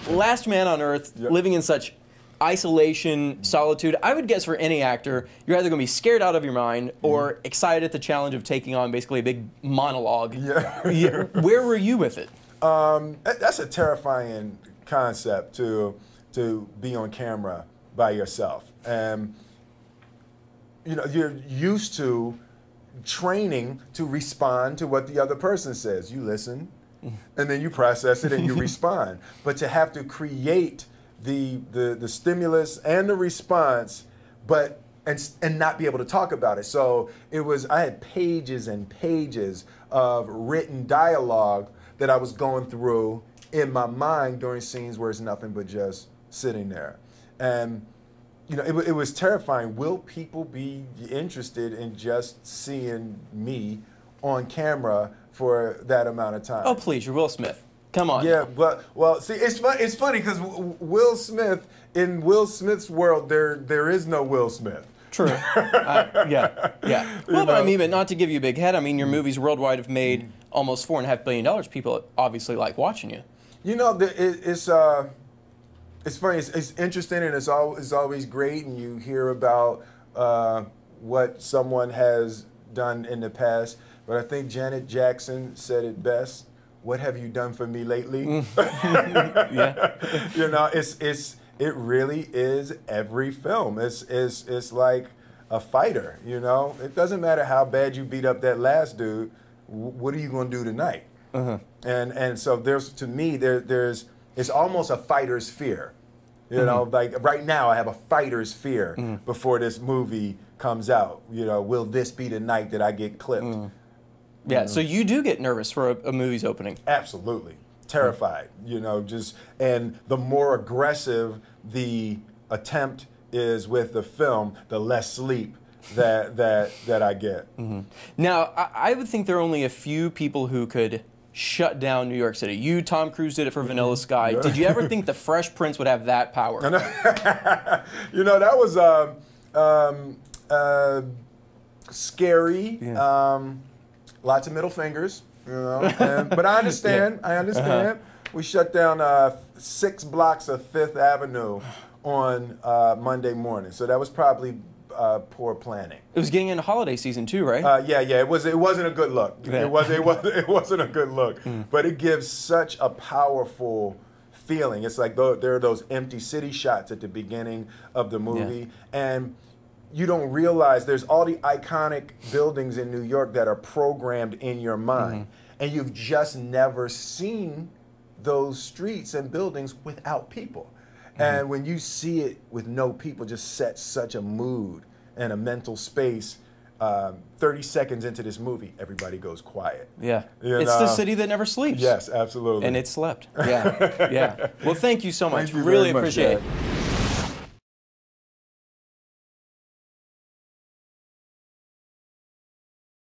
last man on earth, living in such isolation, solitude. I would guess for any actor, you're either going to be scared out of your mind or excited at the challenge of taking on basically a big monologue. Yeah. Where were you with it? That's a terrifying concept to be on camera by yourself. And you know, you're used to training to respond to what the other person says. You listen, and then you process it and you respond. But to have to create the stimulus and the response, but and not be able to talk about it. So I had pages and pages of written dialogue that I was going through in my mind during scenes where it's nothing but just sitting there. And you know, it was terrifying. Will people be interested in just seeing me on camera for that amount of time? Oh, please, you're Will Smith. Come on. Yeah, but well, see, it's funny because Will Smith, in Will Smith's world, there is no Will Smith. True. Yeah. Well, but I mean, but not to give you a big head. I mean, your movies worldwide have made almost $4.5 billion. People obviously like watching you. You know, it's funny. It's interesting, and it's always great. And you hear about what someone has done in the past. But I think Janet Jackson said it best. What have you done for me lately? Yeah. You know, it really is every film. It's like a fighter. You know, it doesn't matter how bad you beat up that last dude. What are you going to do tonight? And so to me it's almost a fighter's fear. You know, like right now I have a fighter's fear before this movie comes out. You know, will this be the night that I get clipped? Yeah, so you do get nervous for a movie's opening. Absolutely. Terrified, you know, and the more aggressive the attempt is with the film, the less sleep that I get. Now, I would think there are only a few people who could shut down New York City. You, Tom Cruise, did it for Vanilla Sky. Did you ever think the Fresh Prince would have that power? You know, that was scary. Lots of middle fingers, you know. But I understand. I understand. We shut down 6 blocks of Fifth Avenue on Monday morning, so that was probably poor planning. It was getting into holiday season too, right? Yeah. It wasn't a good look. It wasn't a good look. But it gives such a powerful feeling. It's like there are those empty city shots at the beginning of the movie, and you don't realize there's all the iconic buildings in New York that are programmed in your mind, and you've just never seen those streets and buildings without people. And when you see it with no people, just sets such a mood and a mental space. 30 seconds into this movie, everybody goes quiet. Yeah. It's the city that never sleeps. Yes, absolutely. And it slept. Yeah. Well, thank you so much. Thank you really very much, appreciate it. Dad.